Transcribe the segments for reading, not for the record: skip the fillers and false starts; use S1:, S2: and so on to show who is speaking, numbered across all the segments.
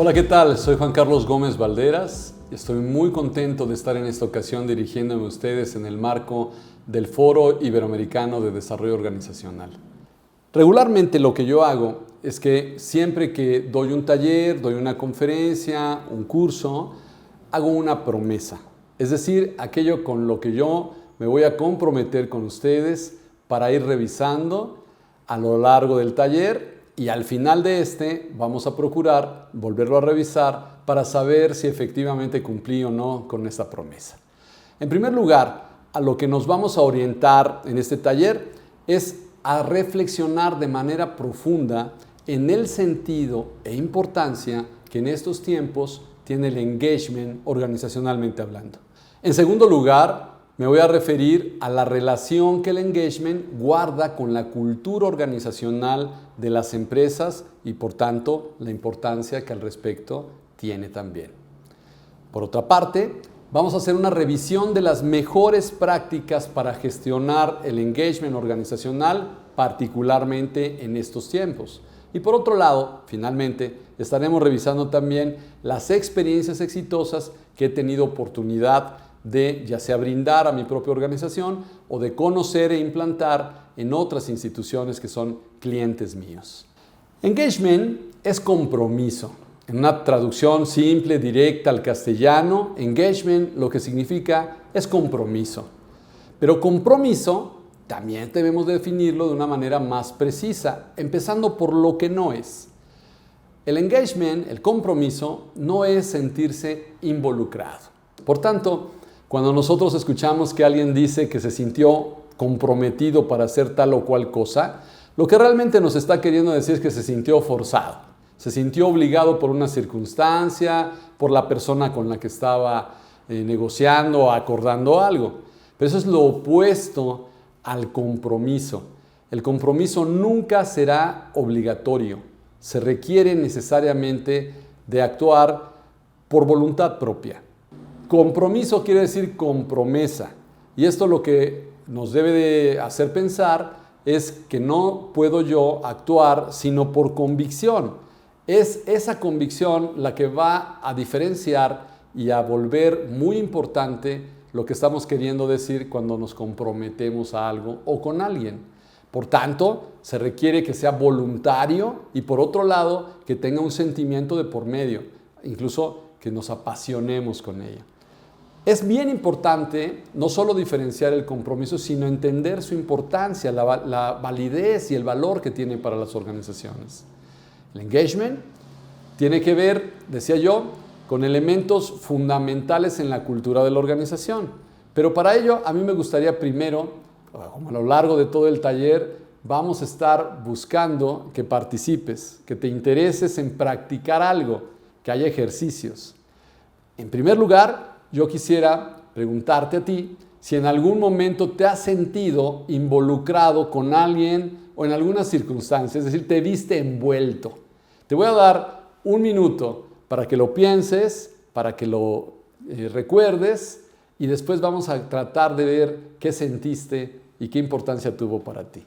S1: Hola, ¿qué tal? Soy Juan Carlos Gómez Valderas y estoy muy contento de estar en esta ocasión dirigiéndome a ustedes en el marco del Foro Iberoamericano de Desarrollo Organizacional. Regularmente lo que yo hago es que siempre que doy un taller, doy una conferencia, un curso, hago una promesa. Es decir, aquello con lo que yo me voy a comprometer con ustedes para ir revisando a lo largo del taller y al final de este vamos a procurar volverlo a revisar para saber si efectivamente cumplí o no con esa promesa. En primer lugar, a lo que nos vamos a orientar en este taller es a reflexionar de manera profunda en el sentido e importancia que en estos tiempos tiene el engagement organizacionalmente hablando. En segundo lugar, me voy a referir a la relación que el engagement guarda con la cultura organizacional de las empresas y, por tanto, la importancia que al respecto tiene también. Por otra parte, vamos a hacer una revisión de las mejores prácticas para gestionar el engagement organizacional, particularmente en estos tiempos. Y por otro lado, finalmente, estaremos revisando también las experiencias exitosas que he tenido oportunidad de ya sea brindar a mi propia organización o de conocer e implantar en otras instituciones que son clientes míos. Engagement es compromiso. En una traducción simple, directa al castellano, engagement lo que significa es compromiso. Pero compromiso también debemos definirlo de una manera más precisa, empezando por lo que no es. El engagement, el compromiso, no es sentirse involucrado. Por tanto, cuando nosotros escuchamos que alguien dice que se sintió comprometido para hacer tal o cual cosa, lo que realmente nos está queriendo decir es que se sintió forzado. Se sintió obligado por una circunstancia, por la persona con la que estaba negociando o acordando algo. Pero eso es lo opuesto al compromiso. El compromiso nunca será obligatorio. Se requiere necesariamente de actuar por voluntad propia. Compromiso quiere decir compromesa. Y esto lo que nos debe de hacer pensar es que no puedo yo actuar sino por convicción. Es esa convicción la que va a diferenciar y a volver muy importante lo que estamos queriendo decir cuando nos comprometemos a algo o con alguien. Por tanto, se requiere que sea voluntario y por otro lado que tenga un sentimiento de por medio, incluso que nos apasionemos con ello. Es bien importante no solo diferenciar el compromiso, sino entender su importancia, la validez y el valor que tiene para las organizaciones. El engagement tiene que ver, decía yo, con elementos fundamentales en la cultura de la organización. Pero para ello, a mí me gustaría primero, como a lo largo de todo el taller, vamos a estar buscando que participes, que te intereses en practicar algo, que haya ejercicios. En primer lugar, yo quisiera preguntarte a ti si en algún momento te has sentido involucrado con alguien o en alguna circunstancia, es decir, te viste envuelto. Te voy a dar un minuto para que lo pienses, para que lo recuerdes y después vamos a tratar de ver qué sentiste y qué importancia tuvo para ti.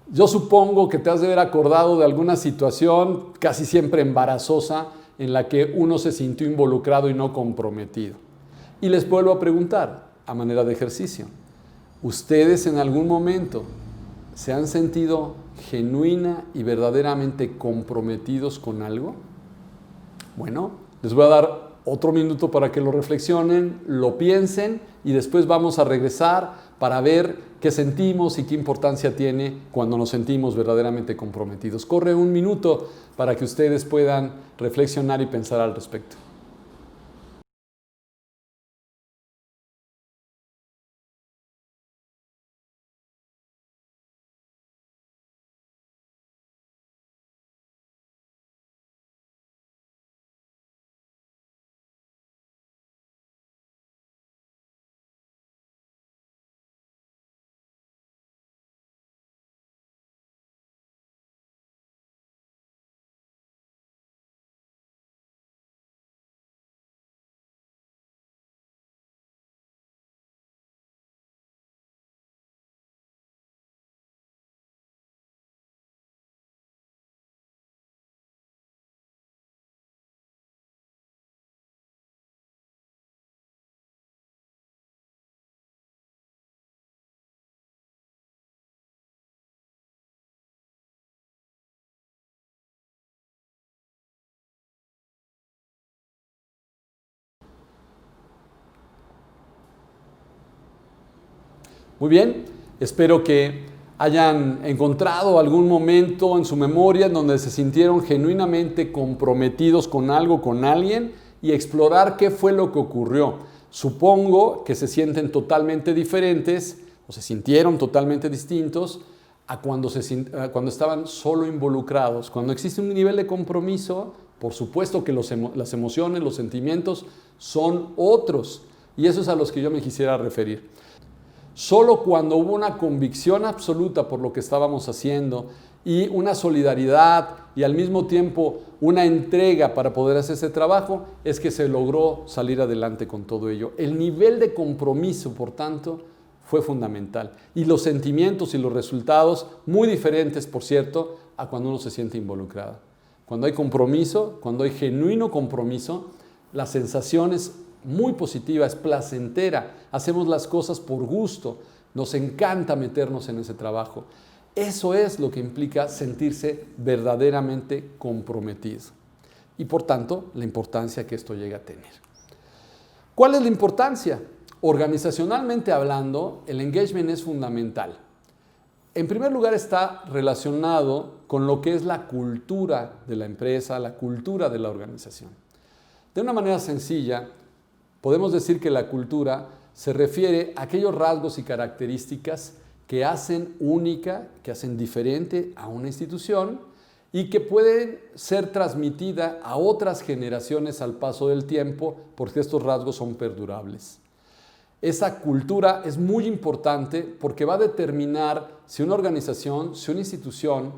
S1: Yo supongo que te has de haber acordado de alguna situación casi siempre embarazosa en la que uno se sintió involucrado y no comprometido. Y les vuelvo a preguntar, a manera de ejercicio, ¿ustedes en algún momento se han sentido genuina y verdaderamente comprometidos con algo? Bueno, les voy a dar otro minuto para que lo reflexionen, lo piensen y después vamos a regresar para ver qué sentimos y qué importancia tiene cuando nos sentimos verdaderamente comprometidos. Corre un minuto para que ustedes puedan reflexionar y pensar al respecto. Muy bien, espero que hayan encontrado algún momento en su memoria en donde se sintieron genuinamente comprometidos con algo, con alguien, y explorar qué fue lo que ocurrió. Supongo que se sienten totalmente diferentes o se sintieron totalmente distintos a cuando estaban solo involucrados. Cuando existe un nivel de compromiso, por supuesto que las emociones, los sentimientos son otros, y eso es a los que yo me quisiera referir. Solo cuando hubo una convicción absoluta por lo que estábamos haciendo y una solidaridad y al mismo tiempo una entrega para poder hacer ese trabajo es que se logró salir adelante con todo ello. El nivel de compromiso, por tanto, fue fundamental. Y los sentimientos y los resultados muy diferentes, por cierto, a cuando uno se siente involucrado. Cuando hay compromiso, cuando hay genuino compromiso, la sensación es muy positiva, es placentera, hacemos las cosas por gusto, nos encanta meternos en ese trabajo. Eso es lo que implica sentirse verdaderamente comprometido y por tanto la importancia que esto llega a tener. ¿Cuál es la importancia? Organizacionalmente hablando, el engagement es fundamental. En primer lugar está relacionado con lo que es la cultura de la empresa, la cultura de la organización. De una manera sencilla, podemos decir que la cultura se refiere a aquellos rasgos y características que hacen única, que hacen diferente a una institución y que pueden ser transmitidas a otras generaciones al paso del tiempo porque estos rasgos son perdurables. Esa cultura es muy importante porque va a determinar si una organización, si una institución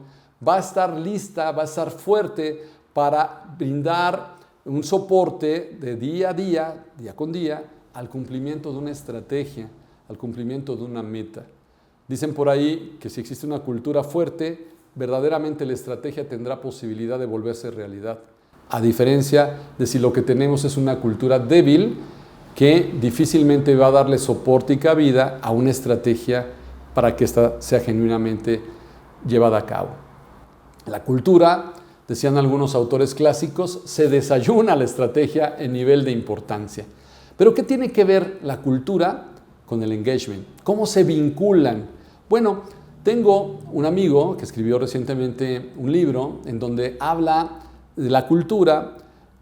S1: va a estar lista, va a estar fuerte para brindar un soporte de día a día con día, al cumplimiento de una estrategia, al cumplimiento de una meta. Dicen por ahí que si existe una cultura fuerte, verdaderamente la estrategia tendrá posibilidad de volverse realidad. A diferencia de si lo que tenemos es una cultura débil, que difícilmente va a darle soporte y cabida a una estrategia para que ésta sea genuinamente llevada a cabo. La cultura, decían algunos autores clásicos, se desayuna la estrategia en nivel de importancia. Pero ¿qué tiene que ver la cultura con el engagement? ¿Cómo se vinculan? Bueno, tengo un amigo que escribió recientemente un libro en donde habla de la cultura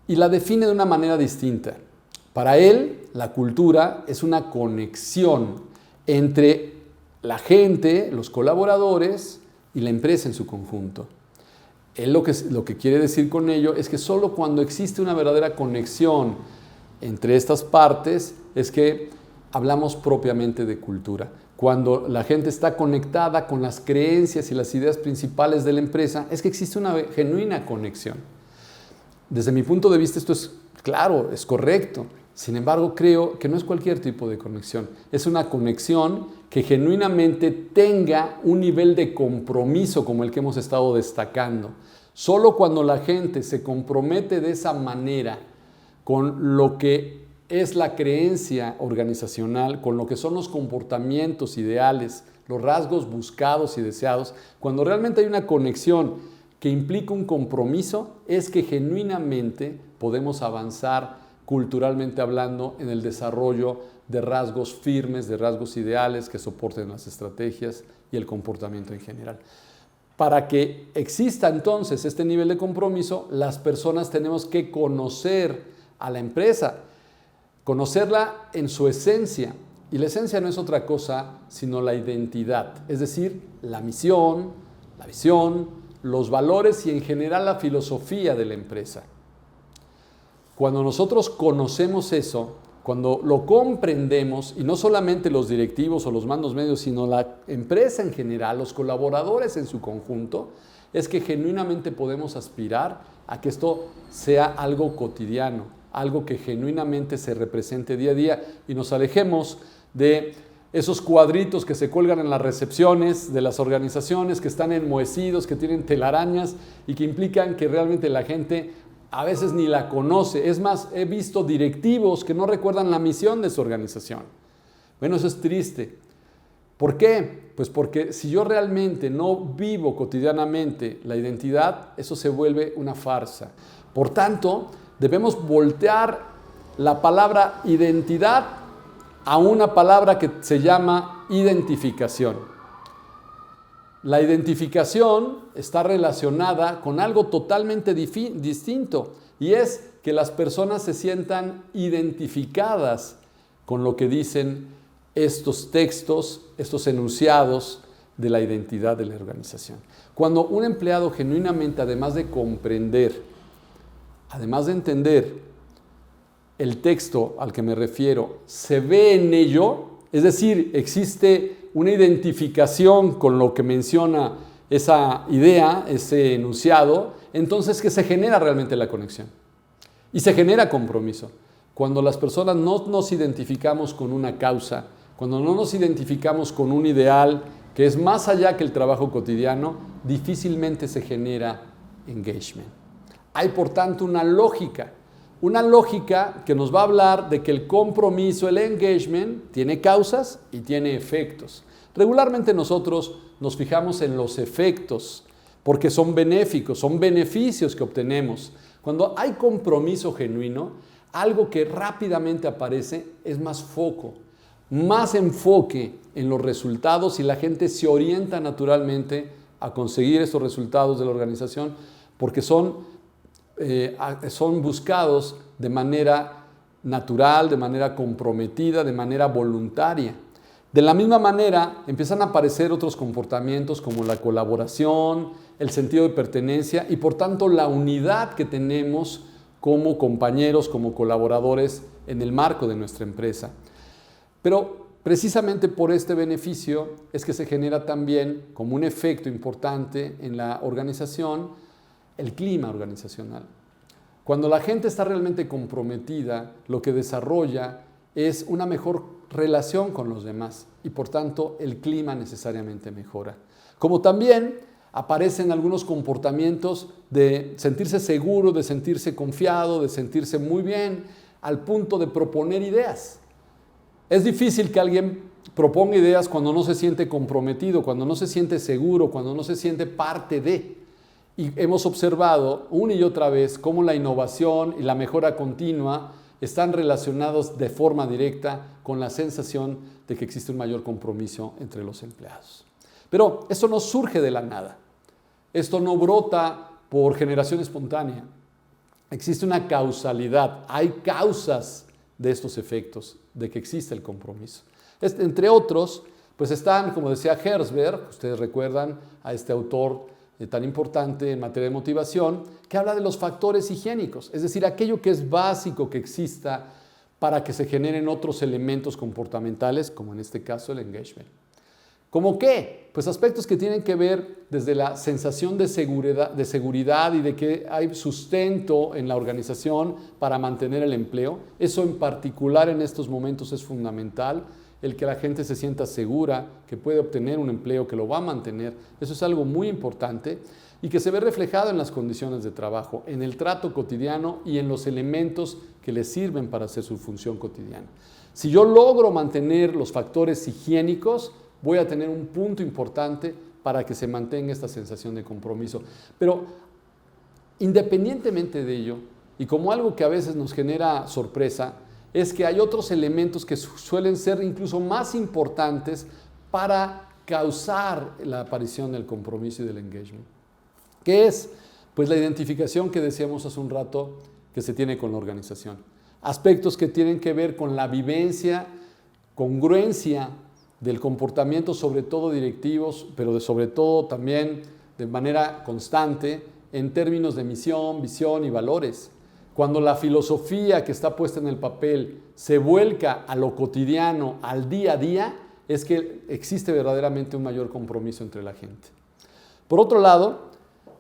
S1: y la define de una manera distinta. Para él, la cultura es una conexión entre la gente, los colaboradores y la empresa en su conjunto. Él lo que quiere decir con ello es que solo cuando existe una verdadera conexión entre estas partes es que hablamos propiamente de cultura. Cuando la gente está conectada con las creencias y las ideas principales de la empresa, es que existe una genuina conexión. Desde mi punto de vista esto es claro, es correcto. Sin embargo, creo que no es cualquier tipo de conexión. Es una conexión que genuinamente tenga un nivel de compromiso como el que hemos estado destacando. Solo cuando la gente se compromete de esa manera con lo que es la creencia organizacional, con lo que son los comportamientos ideales, los rasgos buscados y deseados, cuando realmente hay una conexión que implica un compromiso, es que genuinamente podemos avanzar culturalmente hablando en el desarrollo de rasgos firmes, de rasgos ideales que soporten las estrategias y el comportamiento en general. Para que exista entonces este nivel de compromiso, las personas tenemos que conocer a la empresa, conocerla en su esencia. Y la esencia no es otra cosa sino la identidad, es decir, la misión, la visión, los valores y en general la filosofía de la empresa. Cuando nosotros conocemos eso, cuando lo comprendemos, y no solamente los directivos o los mandos medios, sino la empresa en general, los colaboradores en su conjunto, es que genuinamente podemos aspirar a que esto sea algo cotidiano, algo que genuinamente se represente día a día y nos alejemos de esos cuadritos que se cuelgan en las recepciones de las organizaciones, que están enmohecidos, que tienen telarañas y que implican que realmente la gente a veces ni la conoce. Es más, he visto directivos que no recuerdan la misión de su organización. Bueno, eso es triste. ¿Por qué? Pues porque si yo realmente no vivo cotidianamente la identidad, eso se vuelve una farsa. Por tanto, debemos voltear la palabra identidad a una palabra que se llama identificación. La identificación está relacionada con algo totalmente distinto y es que las personas se sientan identificadas con lo que dicen estos textos, estos enunciados de la identidad de la organización. Cuando un empleado genuinamente, además de comprender, además de entender el texto al que me refiero, se ve en ello, es decir, existe una identificación con lo que menciona esa idea, ese enunciado, entonces que se genera realmente la conexión y se genera compromiso. Cuando las personas no nos identificamos con una causa, cuando no nos identificamos con un ideal que es más allá que el trabajo cotidiano, difícilmente se genera engagement. Hay por tanto una lógica que nos va a hablar de que el compromiso, el engagement, tiene causas y tiene efectos. Regularmente nosotros nos fijamos en los efectos porque son benéficos, son beneficios que obtenemos. Cuando hay compromiso genuino, algo que rápidamente aparece es más foco, más enfoque en los resultados y la gente se orienta naturalmente a conseguir esos resultados de la organización porque son buscados de manera natural, de manera comprometida, de manera voluntaria. De la misma manera, empiezan a aparecer otros comportamientos como la colaboración, el sentido de pertenencia y por tanto la unidad que tenemos como compañeros, como colaboradores en el marco de nuestra empresa. Pero precisamente por este beneficio es que se genera también como un efecto importante en la organización el clima organizacional. Cuando la gente está realmente comprometida, lo que desarrolla es una mejor relación con los demás y por tanto el clima necesariamente mejora. Como también aparecen algunos comportamientos de sentirse seguro, de sentirse confiado, de sentirse muy bien, al punto de proponer ideas. Es difícil que alguien proponga ideas cuando no se siente comprometido, cuando no se siente seguro, cuando no se siente parte de. Y hemos observado una y otra vez cómo la innovación y la mejora continua están relacionados de forma directa con la sensación de que existe un mayor compromiso entre los empleados. Pero esto no surge de la nada. Esto no brota por generación espontánea. Existe una causalidad. Hay causas de estos efectos, de que existe el compromiso. Entre otros, pues están, como decía Herzberg, ustedes recuerdan a este autor tan importante en materia de motivación, que habla de los factores higiénicos, es decir, aquello que es básico que exista para que se generen otros elementos comportamentales, como en este caso el engagement. ¿Cómo qué? Pues aspectos que tienen que ver desde la sensación de seguridad y de que hay sustento en la organización para mantener el empleo. Eso en particular en estos momentos es fundamental. El que la gente se sienta segura, que puede obtener un empleo, que lo va a mantener. Eso es algo muy importante y que se ve reflejado en las condiciones de trabajo, en el trato cotidiano y en los elementos que les sirven para hacer su función cotidiana. Si yo logro mantener los factores higiénicos, voy a tener un punto importante para que se mantenga esta sensación de compromiso. Pero independientemente de ello, y como algo que a veces nos genera sorpresa, es que hay otros elementos que suelen ser incluso más importantes para causar la aparición del compromiso y del engagement. ¿Qué es? Pues la identificación que decíamos hace un rato que se tiene con la organización. Aspectos que tienen que ver con la vivencia, congruencia del comportamiento, sobre todo directivos, pero sobre todo también de manera constante en términos de misión, visión y valores. Cuando la filosofía que está puesta en el papel se vuelca a lo cotidiano, al día a día, es que existe verdaderamente un mayor compromiso entre la gente. Por otro lado,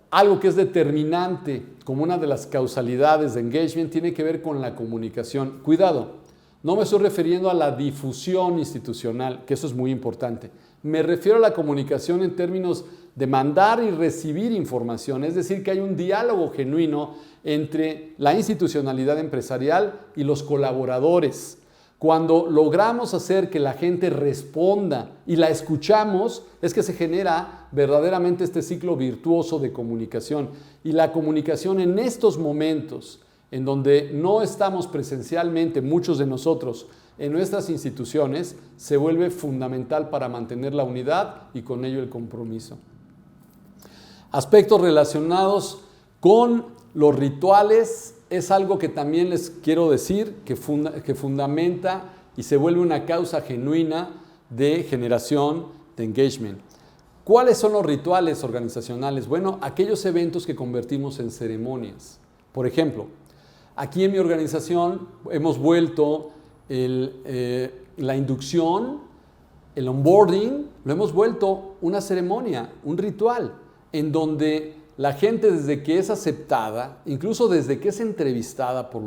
S1: algo que es determinante como una de las causalidades de engagement tiene que ver con la comunicación. Cuidado, no me estoy refiriendo a la difusión institucional, que eso es muy importante. Me refiero a la comunicación en términos de mandar y recibir información, es decir, que hay un diálogo genuino entre la institucionalidad empresarial y los colaboradores. Cuando logramos hacer que la gente responda y la escuchamos, es que se genera verdaderamente este ciclo virtuoso de comunicación. Y la comunicación en estos momentos, en donde no estamos presencialmente, muchos de nosotros, en nuestras instituciones, se vuelve fundamental para mantener la unidad y con ello el compromiso. Aspectos relacionados con los rituales es algo que también les quiero decir que fundamenta y se vuelve una causa genuina de generación de engagement. ¿Cuáles son los rituales organizacionales? Bueno, aquellos eventos que convertimos en ceremonias. Por ejemplo, aquí en mi organización hemos vuelto la inducción, el onboarding, lo hemos vuelto una ceremonia, un ritual, en donde la gente desde que es aceptada, incluso desde que es entrevistada por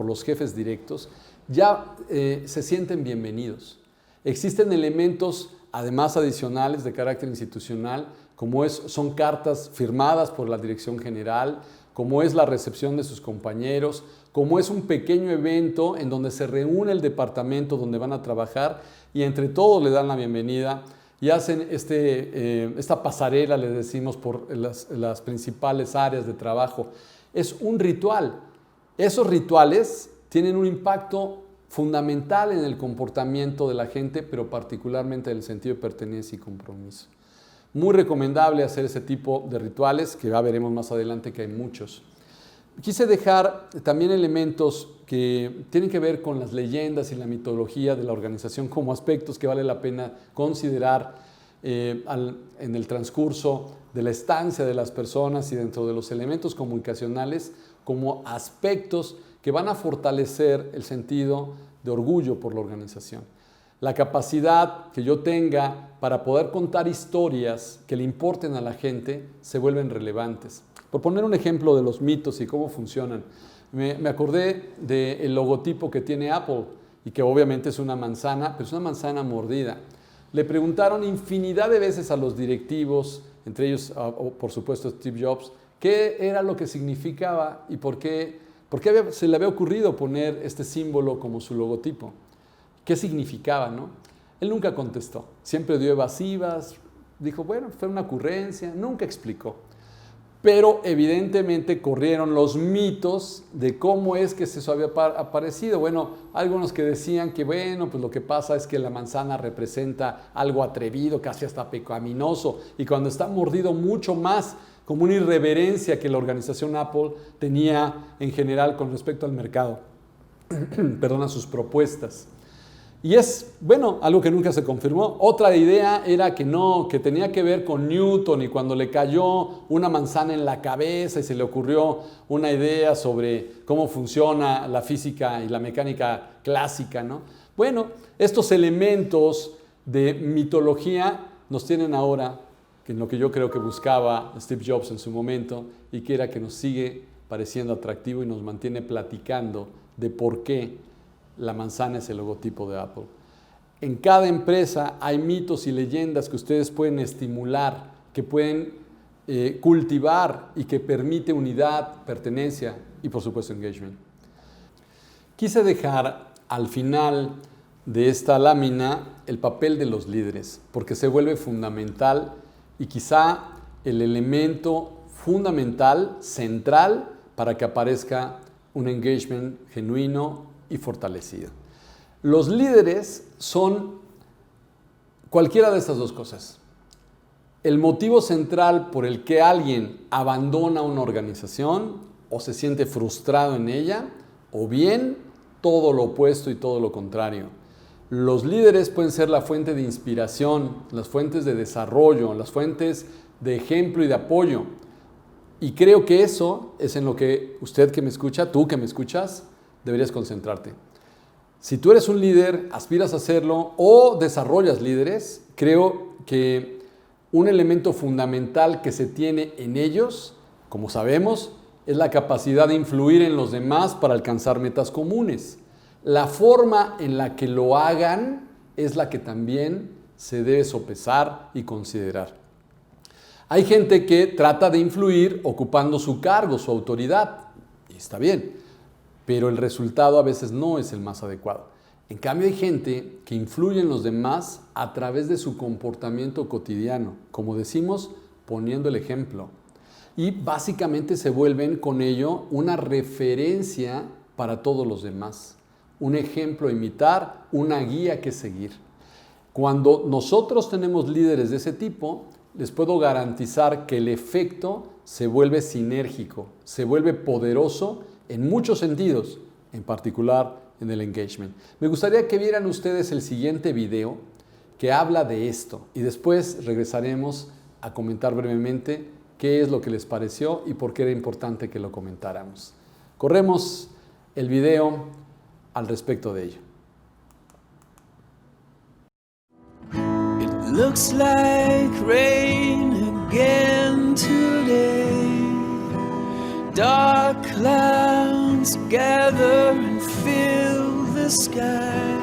S1: los jefes directos, ya se sienten bienvenidos. Existen elementos además adicionales de carácter institucional, como son cartas firmadas por la dirección general, como es la recepción de sus compañeros, como es un pequeño evento en donde se reúne el departamento donde van a trabajar y entre todos le dan la bienvenida y hacen esta pasarela, le decimos, por las principales áreas de trabajo. Es un ritual. Esos rituales tienen un impacto fundamental en el comportamiento de la gente, pero particularmente en el sentido de pertenencia y compromiso. Muy recomendable hacer ese tipo de rituales, que ya veremos más adelante que hay muchos. Quise dejar también elementos que tienen que ver con las leyendas y la mitología de la organización como aspectos que vale la pena considerar en el transcurso de la estancia de las personas y dentro de los elementos comunicacionales como aspectos que van a fortalecer el sentido de orgullo por la organización. La capacidad que yo tenga para poder contar historias que le importen a la gente se vuelven relevantes. Por poner un ejemplo de los mitos y cómo funcionan, me acordé del logotipo que tiene Apple y que obviamente es una manzana, pero es una manzana mordida. Le preguntaron infinidad de veces a los directivos, entre ellos, por supuesto, Steve Jobs, qué era lo que significaba y por qué se le había ocurrido poner este símbolo como su logotipo. ¿Qué significaba, no? Él nunca contestó, siempre dio evasivas, dijo, bueno, fue una ocurrencia, nunca explicó. Pero evidentemente corrieron los mitos de cómo es que eso había aparecido. Bueno, algunos que decían que bueno, pues lo que pasa es que la manzana representa algo atrevido, casi hasta pecaminoso, y cuando está mordido mucho más como una irreverencia que la organización Apple tenía en general con respecto al mercado, perdón, a sus propuestas. Y es, bueno, algo que nunca se confirmó. Otra idea era que no, que tenía que ver con Newton y cuando le cayó una manzana en la cabeza y se le ocurrió una idea sobre cómo funciona la física y la mecánica clásica, ¿no? Bueno, estos elementos de mitología nos tienen ahora, que en lo que yo creo que buscaba Steve Jobs en su momento y que era que nos sigue pareciendo atractivo y nos mantiene platicando de por qué la manzana es el logotipo de Apple. En cada empresa hay mitos y leyendas que ustedes pueden estimular, que pueden cultivar y que permite unidad, pertenencia y por supuesto engagement. Quise dejar al final de esta lámina el papel de los líderes, porque se vuelve fundamental y quizá el elemento fundamental, central, para que aparezca un engagement genuino y fortalecido. Los líderes son cualquiera de estas dos cosas. El motivo central por el que alguien abandona una organización o se siente frustrado en ella, o bien todo lo opuesto y todo lo contrario. Los líderes pueden ser la fuente de inspiración, las fuentes de desarrollo, las fuentes de ejemplo y de apoyo. Y creo que eso es en lo que usted que me escucha, tú que me escuchas, deberías concentrarte. Si tú eres un líder, aspiras a hacerlo o desarrollas líderes, creo que un elemento fundamental que se tiene en ellos, como sabemos, es la capacidad de influir en los demás para alcanzar metas comunes. La forma en la que lo hagan es la que también se debe sopesar y considerar. Hay gente que trata de influir ocupando su cargo, su autoridad, y está bien, pero el resultado a veces no es el más adecuado. En cambio, hay gente que influye en los demás a través de su comportamiento cotidiano, como decimos, poniendo el ejemplo. Y básicamente se vuelven con ello una referencia para todos los demás, un ejemplo a imitar, una guía que seguir. Cuando nosotros tenemos líderes de ese tipo, les puedo garantizar que el efecto se vuelve sinérgico, se vuelve poderoso en muchos sentidos, en particular en el engagement. Me gustaría que vieran ustedes el siguiente video que habla de esto y después regresaremos a comentar brevemente qué es lo que les pareció y por qué era importante que lo comentáramos. Corremos el video al respecto de ello.
S2: It looks like rain again today. Dark clouds gather and fill the sky.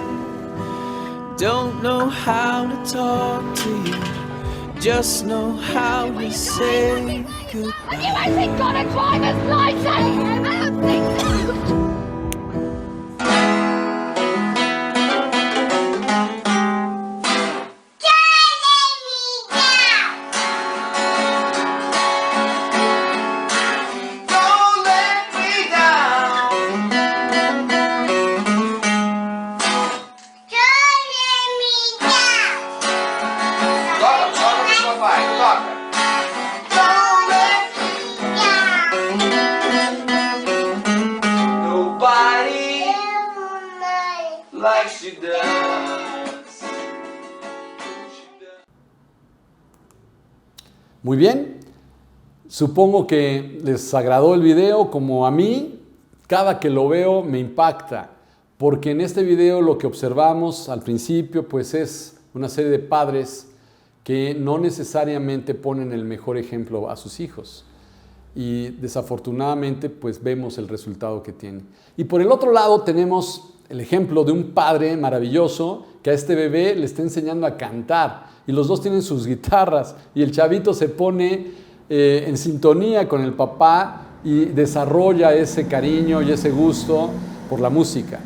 S2: Don't know how to talk to you, just know how to say goodbye.
S3: Have you actually got a driver's license? I don't think so.
S1: Muy bien, supongo que les agradó el video como a mí. Cada que lo veo me impacta, porque en este video lo que observamos al principio pues es una serie de padres que no necesariamente ponen el mejor ejemplo a sus hijos. Y desafortunadamente pues vemos el resultado que tiene. Y por el otro lado tenemos el ejemplo de un padre maravilloso que a este bebé le está enseñando a cantar. Y los dos tienen sus guitarras y el chavito se pone en sintonía con el papá y desarrolla ese cariño y ese gusto por la música.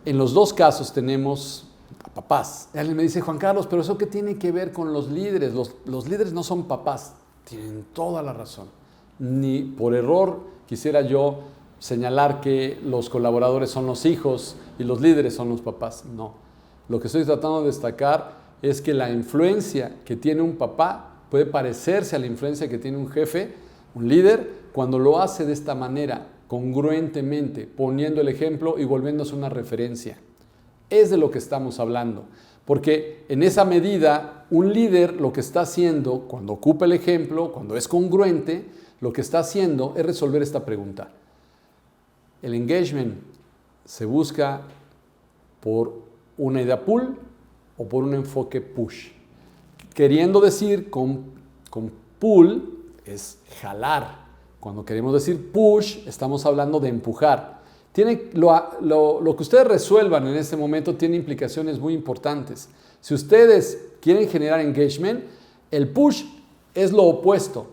S1: En los dos casos tenemos a papás. Y alguien me dice, Juan Carlos, pero ¿eso qué tiene que ver con los líderes? Los líderes no son papás. Tienen toda la razón. Ni por error quisiera yo señalar que los colaboradores son los hijos y los líderes son los papás. No. Lo que estoy tratando de destacar es que la influencia que tiene un papá puede parecerse a la influencia que tiene un jefe, un líder, cuando lo hace de esta manera, congruentemente, poniendo el ejemplo y volviéndose una referencia. Es de lo que estamos hablando, porque en esa medida, un líder lo que está haciendo, cuando ocupa el ejemplo, cuando es congruente, lo que está haciendo es resolver esta pregunta. El engagement se busca por una idea pull o por un enfoque push. Queriendo decir con pull es jalar. Cuando queremos decir push, estamos hablando de empujar. Lo que ustedes resuelvan en este momento tiene implicaciones muy importantes. Si ustedes quieren generar engagement, el push es lo opuesto.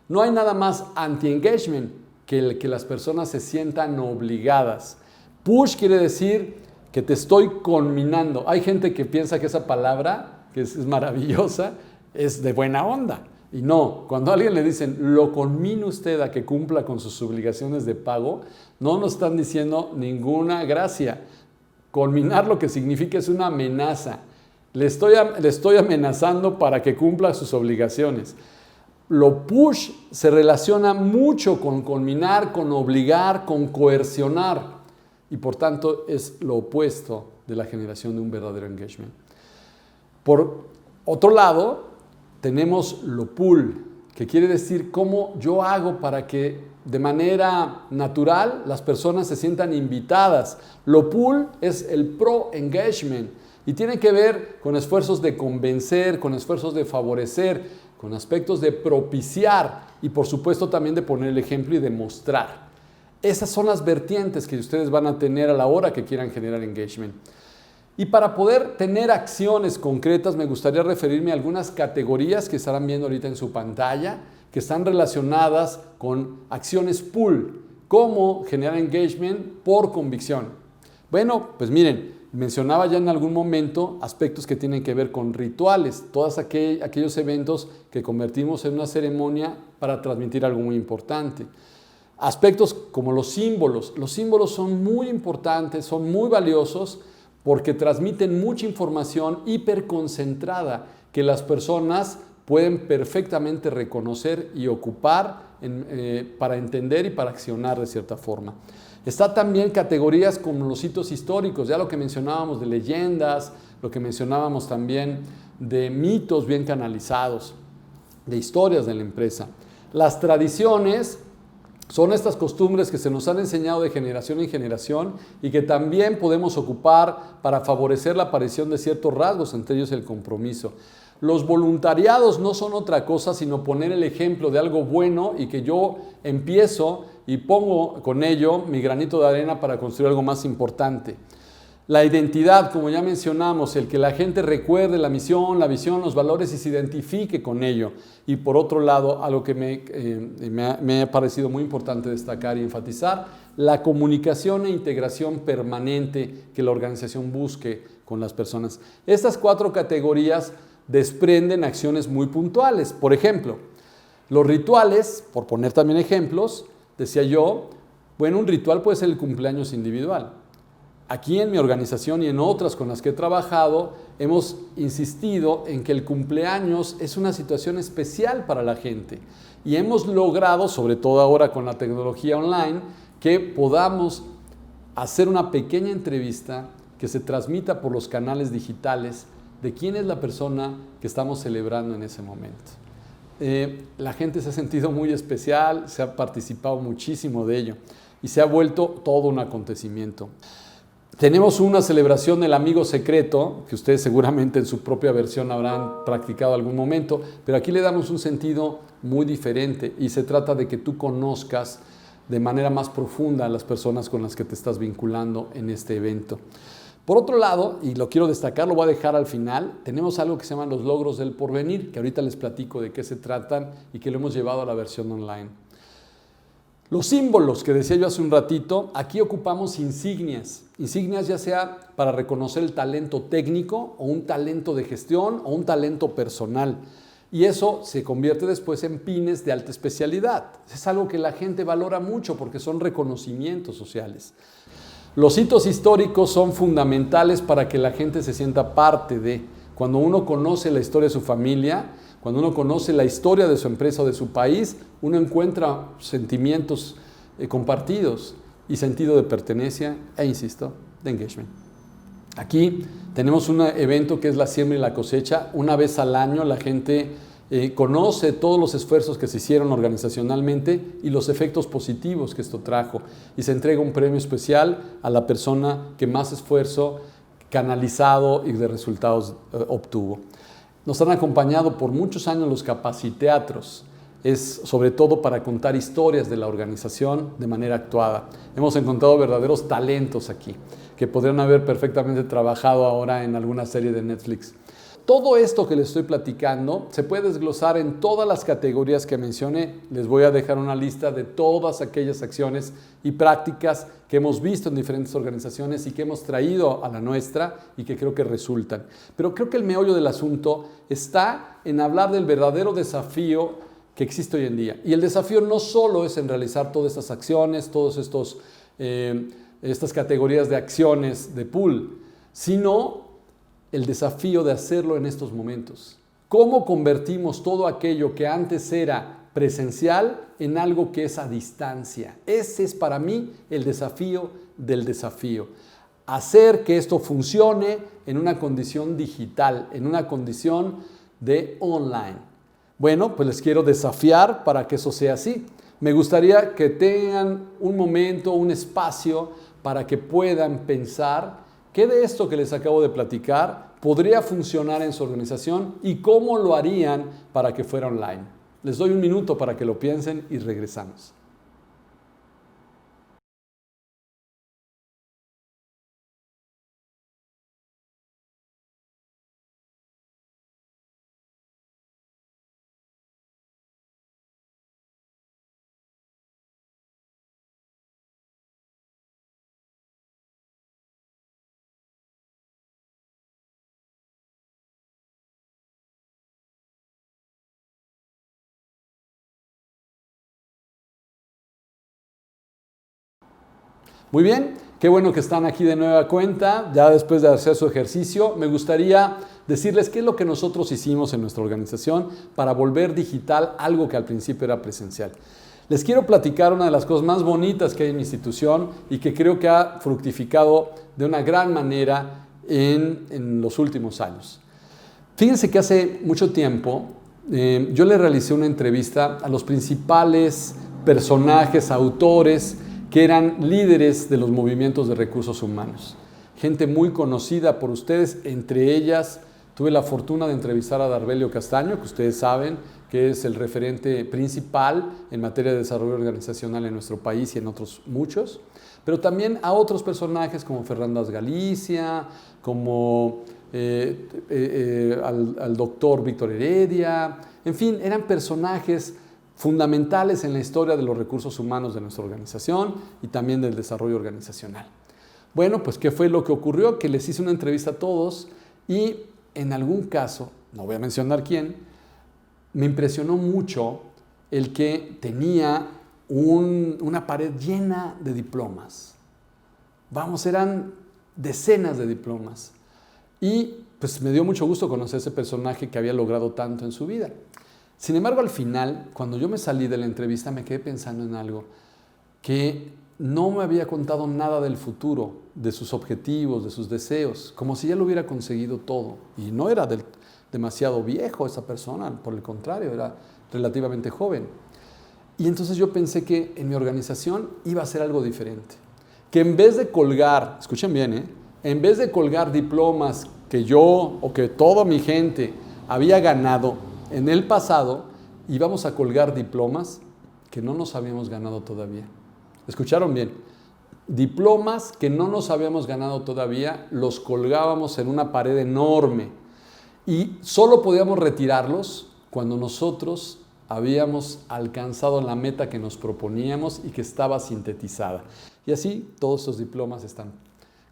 S1: No hay nada más anti-engagement que las personas se sientan obligadas. Push quiere decir que te estoy conminando. Hay gente que piensa que esa palabra, que es maravillosa, es de buena onda. Y no, cuando a alguien le dicen, lo conmino usted a que cumpla con sus obligaciones de pago, no nos están diciendo ninguna gracia. Conminar lo que significa es una amenaza. Le estoy amenazando para que cumpla sus obligaciones. Lo push se relaciona mucho con conminar, con obligar, con coercionar. Y por tanto es lo opuesto de la generación de un verdadero engagement. Por otro lado, tenemos lo pull, que quiere decir cómo yo hago para que de manera natural las personas se sientan invitadas. Lo pull es el pro-engagement y tiene que ver con esfuerzos de convencer, con esfuerzos de favorecer, con aspectos de propiciar y por supuesto también de poner el ejemplo y de mostrar. Esas son las vertientes que ustedes van a tener a la hora que quieran generar engagement. Y para poder tener acciones concretas, me gustaría referirme a algunas categorías que estarán viendo ahorita en su pantalla, que están relacionadas con acciones pull, cómo generar engagement por convicción. Bueno, pues miren, mencionaba ya en algún momento aspectos que tienen que ver con rituales, todos aquellos eventos que convertimos en una ceremonia para transmitir algo muy importante. Aspectos como los símbolos son muy importantes, son muy valiosos, porque transmiten mucha información hiperconcentrada que las personas pueden perfectamente reconocer y ocupar para entender y para accionar de cierta forma. Está también categorías como los hitos históricos, ya lo que mencionábamos de leyendas, lo que mencionábamos también de mitos bien canalizados, de historias de la empresa. Las tradiciones son estas costumbres que se nos han enseñado de generación en generación y que también podemos ocupar para favorecer la aparición de ciertos rasgos, entre ellos el compromiso. Los voluntariados no son otra cosa sino poner el ejemplo de algo bueno y que yo empiezo y pongo con ello mi granito de arena para construir algo más importante. La identidad, como ya mencionamos, el que la gente recuerde la misión, la visión, los valores y se identifique con ello. Y por otro lado, algo que me ha parecido muy importante destacar y enfatizar, la comunicación e integración permanente que la organización busque con las personas. Estas 4 categorías desprenden acciones muy puntuales. Por ejemplo, los rituales, por poner también ejemplos, decía yo, bueno, un ritual puede ser el cumpleaños individual. Aquí en mi organización y en otras con las que he trabajado, hemos insistido en que el cumpleaños es una situación especial para la gente y hemos logrado, sobre todo ahora con la tecnología online, que podamos hacer una pequeña entrevista que se transmita por los canales digitales de quién es la persona que estamos celebrando en ese momento. La gente se ha sentido muy especial, se ha participado muchísimo de ello y se ha vuelto todo un acontecimiento. Tenemos una celebración del amigo secreto, que ustedes seguramente en su propia versión habrán practicado algún momento, pero aquí le damos un sentido muy diferente y se trata de que tú conozcas de manera más profunda a las personas con las que te estás vinculando en este evento. Por otro lado, y lo quiero destacar, lo voy a dejar al final, tenemos algo que se llaman los logros del porvenir, que ahorita les platico de qué se tratan y que lo hemos llevado a la versión online. Los símbolos que decía yo hace un ratito, aquí ocupamos insignias ya sea para reconocer el talento técnico o un talento de gestión o un talento personal. Y eso se convierte después en pines de alta especialidad. Es algo que la gente valora mucho porque son reconocimientos sociales. Los hitos históricos son fundamentales para que la gente se sienta parte de. Cuando uno conoce la historia de su familia, cuando uno conoce la historia de su empresa o de su país, uno encuentra sentimientos compartidos y sentido de pertenencia e, insisto, de engagement. Aquí tenemos un evento que es la siembra y la cosecha. Una vez al año la gente conoce todos los esfuerzos que se hicieron organizacionalmente y los efectos positivos que esto trajo. Y se entrega un premio especial a la persona que más esfuerzo canalizado y de resultados obtuvo. Nos han acompañado por muchos años los capaciteatros. Es sobre todo para contar historias de la organización de manera actuada. Hemos encontrado verdaderos talentos aquí, que podrían haber perfectamente trabajado ahora en alguna serie de Netflix. Todo esto que les estoy platicando se puede desglosar en todas las categorías que mencioné. Les voy a dejar una lista de todas aquellas acciones y prácticas que hemos visto en diferentes organizaciones y que hemos traído a la nuestra y que creo que resultan. Pero creo que el meollo del asunto está en hablar del verdadero desafío que existe hoy en día. Y el desafío no solo es en realizar todas estas acciones, todas estas categorías de acciones de pool, sino el desafío de hacerlo en estos momentos. ¿Cómo convertimos todo aquello que antes era presencial en algo que es a distancia? Ese es para mí el desafío del desafío. Hacer que esto funcione en una condición digital, en una condición de online. Bueno, pues les quiero desafiar para que eso sea así. Me gustaría que tengan un momento, un espacio para que puedan pensar ¿qué de esto que les acabo de platicar podría funcionar en su organización y cómo lo harían para que fuera online? Les doy un minuto para que lo piensen y regresamos. Muy bien, qué bueno que están aquí de nueva cuenta, ya después de hacer su ejercicio. Me gustaría decirles qué es lo que nosotros hicimos en nuestra organización para volver digital algo que al principio era presencial. Les quiero platicar una de las cosas más bonitas que hay en mi institución y que creo que ha fructificado de una gran manera en los últimos años. Fíjense que hace mucho tiempo yo le realicé una entrevista a los principales personajes, autores, que eran líderes de los movimientos de recursos humanos. Gente muy conocida por ustedes, entre ellas tuve la fortuna de entrevistar a Darbelio Castaño, que ustedes saben que es el referente principal en materia de desarrollo organizacional en nuestro país y en otros muchos, pero también a otros personajes como Fernández Galicia, como al doctor Víctor Heredia, en fin, eran personajes fundamentales en la historia de los recursos humanos de nuestra organización y también del desarrollo organizacional. Bueno, pues ¿qué fue lo que ocurrió? Que les hice una entrevista a todos y en algún caso, no voy a mencionar quién, me impresionó mucho el que tenía una pared llena de diplomas. Vamos, eran decenas de diplomas. Y pues me dio mucho gusto conocer a ese personaje que había logrado tanto en su vida. Sin embargo, al final, cuando yo me salí de la entrevista, me quedé pensando en algo, que no me había contado nada del futuro, de sus objetivos, de sus deseos, como si ya lo hubiera conseguido todo. Y no era demasiado viejo esa persona, por el contrario, era relativamente joven. Y entonces yo pensé que en mi organización iba a ser algo diferente. Que en vez de colgar, escuchen bien, en vez de colgar diplomas que yo o que toda mi gente había ganado en el pasado, íbamos a colgar diplomas que no nos habíamos ganado todavía. ¿Escucharon bien? Diplomas que no nos habíamos ganado todavía, los colgábamos en una pared enorme y solo podíamos retirarlos cuando nosotros habíamos alcanzado la meta que nos proponíamos y que estaba sintetizada. Y así todos esos diplomas están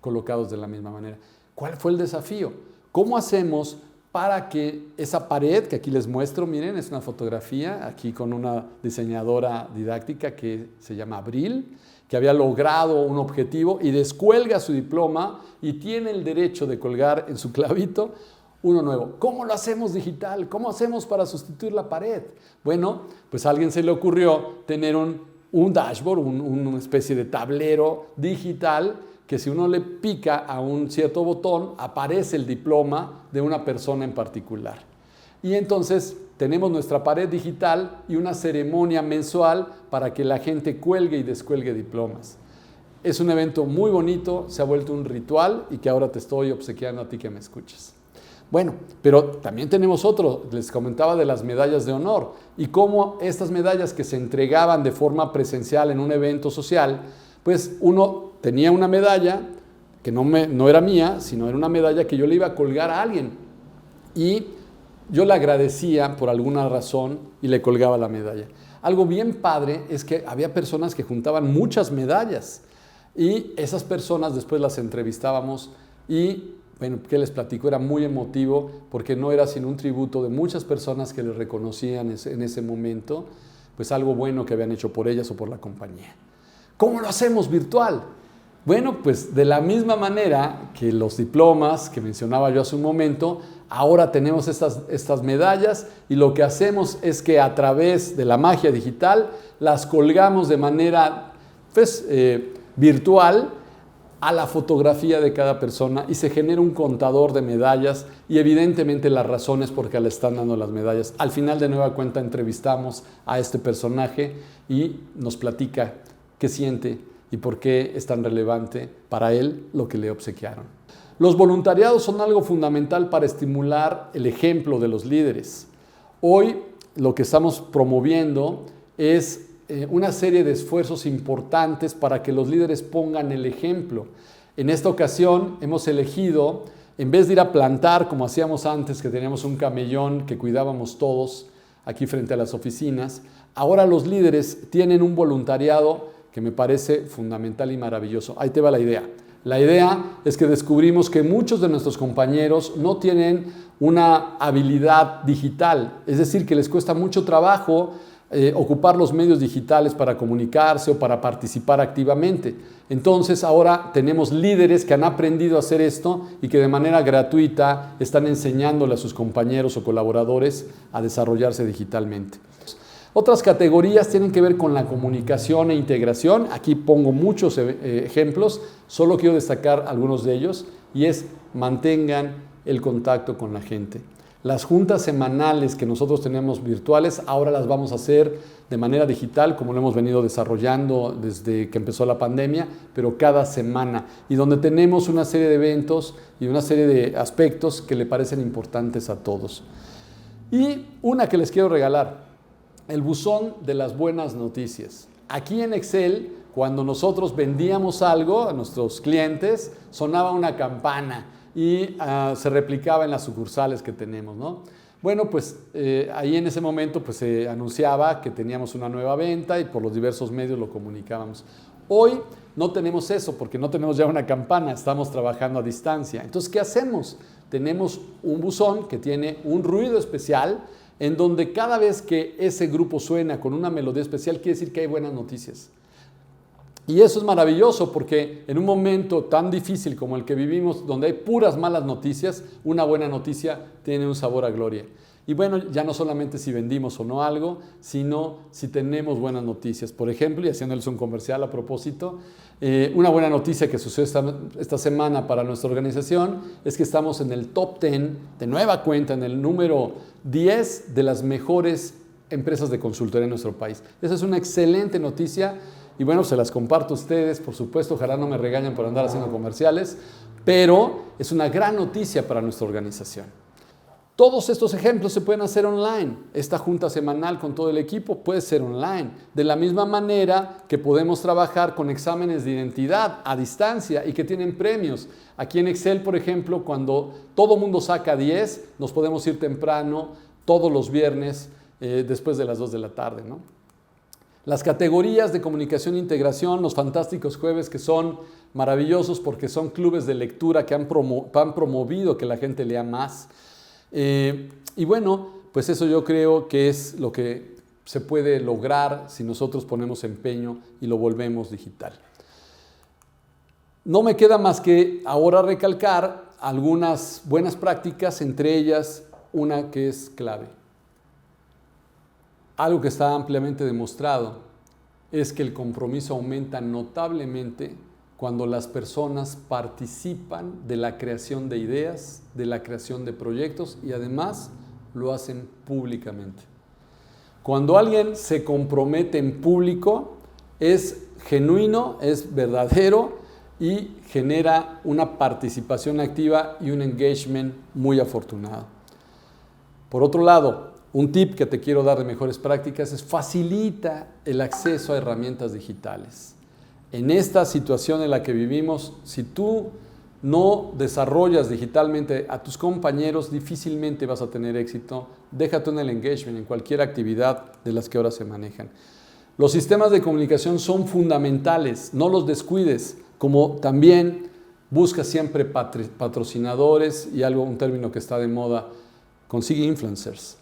S1: colocados de la misma manera. ¿Cuál fue el desafío? ¿Cómo hacemos para que esa pared, que aquí les muestro, miren, es una fotografía, aquí con una diseñadora didáctica que se llama Abril, que había logrado un objetivo y descuelga su diploma y tiene el derecho de colgar en su clavito uno nuevo. ¿Cómo lo hacemos digital? ¿Cómo hacemos para sustituir la pared? Bueno, pues a alguien se le ocurrió tener un dashboard, una especie de tablero digital que si uno le pica a un cierto botón, aparece el diploma de una persona en particular. Y entonces tenemos nuestra pared digital y una ceremonia mensual para que la gente cuelgue y descuelgue diplomas. Es un evento muy bonito, se ha vuelto un ritual y que ahora te estoy obsequiando a ti que me escuches. Bueno, pero también tenemos otro, les comentaba de las medallas de honor y cómo estas medallas que se entregaban de forma presencial en un evento social, pues uno tenía una medalla que no era mía, sino era una medalla que yo le iba a colgar a alguien. y yo le agradecía por alguna razón y le colgaba la medalla. Algo bien padre es que había personas que juntaban muchas medallas y esas personas después las entrevistábamos y, bueno, ¿qué les platico? Era muy emotivo porque no era sino un tributo de muchas personas que les reconocían en ese momento, pues algo bueno que habían hecho por ellas o por la compañía. ¿Cómo lo hacemos virtual? Bueno, pues de la misma manera que los diplomas que mencionaba yo hace un momento, ahora tenemos estas medallas y lo que hacemos es que a través de la magia digital las colgamos de manera virtual a la fotografía de cada persona y se genera un contador de medallas y evidentemente las razones por qué le están dando las medallas. Al final de nueva cuenta entrevistamos a este personaje y nos platica qué siente y por qué es tan relevante para él lo que le obsequiaron. Los voluntariados son algo fundamental para estimular el ejemplo de los líderes. Hoy lo que estamos promoviendo es una serie de esfuerzos importantes para que los líderes pongan el ejemplo. En esta ocasión hemos elegido, en vez de ir a plantar como hacíamos antes, que teníamos un camellón que cuidábamos todos aquí frente a las oficinas, ahora los líderes tienen un voluntariado que me parece fundamental y maravilloso. Ahí te va la idea. La idea es que descubrimos que muchos de nuestros compañeros no tienen una habilidad digital, es decir, que les cuesta mucho trabajo ocupar los medios digitales para comunicarse o para participar activamente. Entonces ahora tenemos líderes que han aprendido a hacer esto y que de manera gratuita están enseñándole a sus compañeros o colaboradores a desarrollarse digitalmente. Otras categorías tienen que ver con la comunicación e integración. Aquí pongo muchos ejemplos, solo quiero destacar algunos de ellos y es mantengan el contacto con la gente. Las juntas semanales que nosotros tenemos virtuales, ahora las vamos a hacer de manera digital, como lo hemos venido desarrollando desde que empezó la pandemia, pero cada semana, y donde tenemos una serie de eventos y una serie de aspectos que le parecen importantes a todos. Y una que les quiero regalar, el buzón de las buenas noticias. Aquí en Excel, cuando nosotros vendíamos algo a nuestros clientes, sonaba una campana y se replicaba en las sucursales que tenemos, ¿no? Bueno, pues ahí en ese momento pues, se anunciaba que teníamos una nueva venta y por los diversos medios lo comunicábamos. Hoy no tenemos eso porque no tenemos ya una campana, estamos trabajando a distancia. Entonces, ¿qué hacemos? Tenemos un buzón que tiene un ruido especial en donde cada vez que ese grupo suena con una melodía especial quiere decir que hay buenas noticias. Y eso es maravilloso porque en un momento tan difícil como el que vivimos, donde hay puras malas noticias, una buena noticia tiene un sabor a gloria. Y bueno, ya no solamente si vendimos o no algo, sino si tenemos buenas noticias. Por ejemplo, y haciéndoles un comercial a propósito, una buena noticia que sucedió esta semana para nuestra organización es que estamos en el top 10, de nueva cuenta, en el número 10 de las mejores empresas de consultoría en nuestro país. Esa es una excelente noticia. Y bueno, se las comparto a ustedes, por supuesto, ojalá no me regañen por andar haciendo comerciales, pero es una gran noticia para nuestra organización. Todos estos ejemplos se pueden hacer online. Esta junta semanal con todo el equipo puede ser online. De la misma manera que podemos trabajar con exámenes de identidad a distancia y que tienen premios. Aquí en Excel, por ejemplo, cuando todo mundo saca 10, nos podemos ir temprano todos los viernes después de las 2 de la tarde, ¿no? Las categorías de comunicación e integración, los fantásticos jueves que son maravillosos porque son clubes de lectura que han promovido que la gente lea más. Y bueno, pues eso yo creo que es lo que se puede lograr si nosotros ponemos empeño y lo volvemos digital. No me queda más que ahora recalcar algunas buenas prácticas, entre ellas una que es clave. Algo que está ampliamente demostrado es que el compromiso aumenta notablemente cuando las personas participan de la creación de ideas, de la creación de proyectos y además lo hacen públicamente. Cuando alguien se compromete en público, es genuino, es verdadero y genera una participación activa y un engagement muy afortunado. Por otro lado, un tip que te quiero dar de mejores prácticas es facilita el acceso a herramientas digitales. En esta situación en la que vivimos, si tú no desarrollas digitalmente a tus compañeros, difícilmente vas a tener éxito. Déjate en el engagement, en cualquier actividad de las que ahora se manejan. Los sistemas de comunicación son fundamentales, no los descuides, como también busca siempre patrocinadores y un término que está de moda, consigue influencers.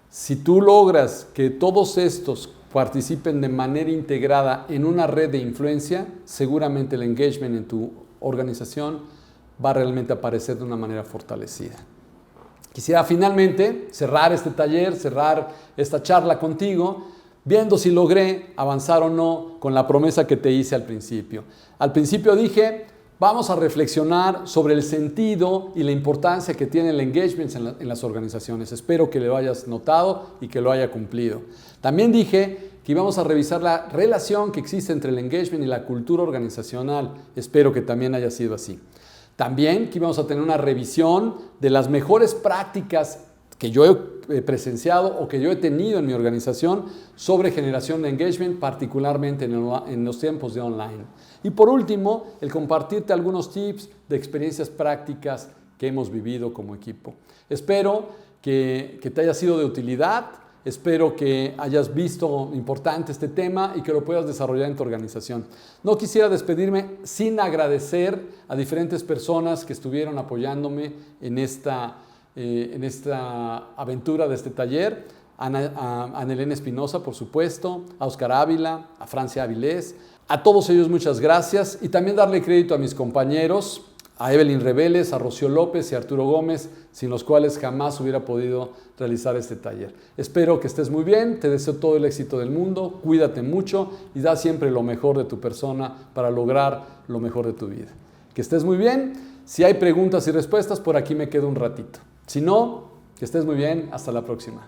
S1: Si tú logras que todos estos participen de manera integrada en una red de influencia, seguramente el engagement en tu organización va a realmente aparecer de una manera fortalecida. Quisiera finalmente cerrar este taller, cerrar esta charla contigo, viendo si logré avanzar o no con la promesa que te hice al principio. Al principio dije, vamos a reflexionar sobre el sentido y la importancia que tiene el engagement en las organizaciones. Espero que lo hayas notado y que lo haya cumplido. También dije que íbamos a revisar la relación que existe entre el engagement y la cultura organizacional. Espero que también haya sido así. También que íbamos a tener una revisión de las mejores prácticas que yo he presenciado o que yo he tenido en mi organización sobre generación de engagement, particularmente en los tiempos de online. Y por último, el compartirte algunos tips de experiencias prácticas que hemos vivido como equipo. Espero que te haya sido de utilidad, espero que hayas visto importante este tema y que lo puedas desarrollar en tu organización. No quisiera despedirme sin agradecer a diferentes personas que estuvieron apoyándome en esta aventura de este taller, a Anelena Espinosa, por supuesto, a Oscar Ávila, a Francia Avilés, a todos ellos muchas gracias y también darle crédito a mis compañeros, a Evelyn Reveles, a Rocío López y a Arturo Gómez, sin los cuales jamás hubiera podido realizar este taller. Espero que estés muy bien, te deseo todo el éxito del mundo, cuídate mucho y da siempre lo mejor de tu persona para lograr lo mejor de tu vida. Que estés muy bien, si hay preguntas y respuestas, por aquí me quedo un ratito. Si no, que estés muy bien, hasta la próxima.